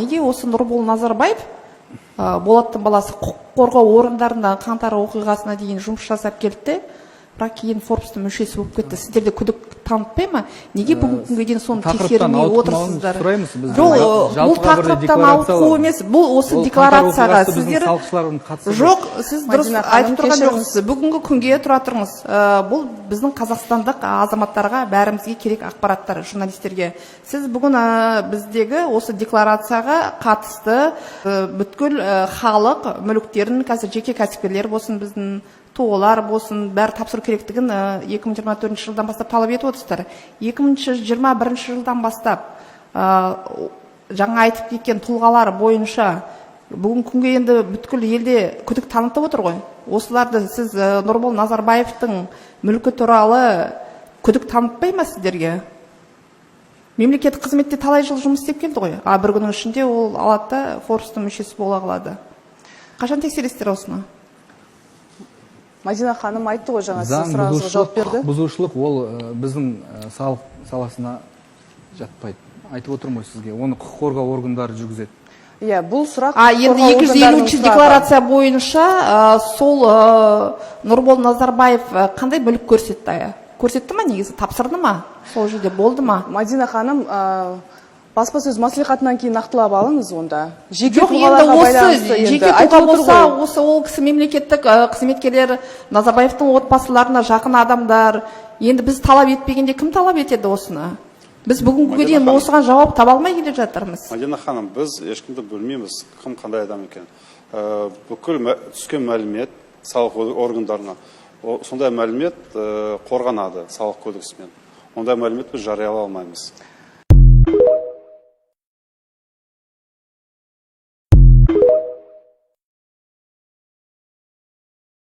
Неге осы Нұрбол Назарбаев Болаттың баласы құқық қорғау органдарында қаңтар оқиғасына дейін жұмыс жасап келді, бірақ кейін Форбстың мүшесі болып кетті. Сіздерде күдік танытпай ма? Неге бүгінгі күнге дейін соны тексермей отырсыздар? Жоқ, бұл тақырыптан ауытқу емес, бұл осы декларацияға сіздер жоқ, сіз дұрыс айтып тұрған жоқсыз. Бүгінгі күнге тұра тұрыңыз. Бұл біздің қазақстандық азаматтарға бәрімізге керек ақпараттар, журналистерге. Сіз бүгін біздегі осы декларацияға қатысты бүткіл халық мүліктерін, қазір жеке кәсіпкерлер болсын, біздің тоғылар болсын, бәрі тапсыру керектігін 2024 жылдан бастап талап етіп отырсыздар. 2021 жылдан бастап жаңа айтып кеткен тұлғалар бойынша бүгін күнге енді бүткіл елде күдік танытып отыр ғой. Осыларды сіз Нұрбол Назарбаевтың мүлкі туралы күдік танытпай ма сіздерге? Мемлекеттік қызметте талай жыл жұмыс істеп келді ғой. Бір күннің ішінде ол алады да Форбстың мүшесі бола қалады. Қашан тексересіздер осыны? Мадина ханым айтты ғой, жаңа сіз сұрағыңызға жауап берді. Бұзушылық ол біздің салық саласына жатпайды. Айтып отырмын ғой сізге. Оны құқық қорғау органдары жүргізеді. Иә, бұл сұрақ енді 253 декларация бойынша сол Нұрбол Назарбаев қандай мүлік көрсетті? Көрсетті ма негізі? Тапсырды ма? Сол жерде болды ма? Мадина ханым, баспасөз мәслихатынан кейін нақтылап алыңыз онда. Жоқ, енді осы жеке тұлға болса, осы ол кісі мемлекеттік қызметкерлер, Назарбаевтың отбасыларына жақын адамдар. Енді біз талап етпегенде кім талап етеді осыны? Біз бүгінгі дейін осыған жауап таба алмай келе жатырмыз. Мадина ханым, біз ешкімді білмейміз, кім қандай адам екен. Бүкіл түскен мәлімет салық органдарына, сондай мәлімет қорғанады салық кодексімен. Ондай мәлімет біз жариялай алмаймыз.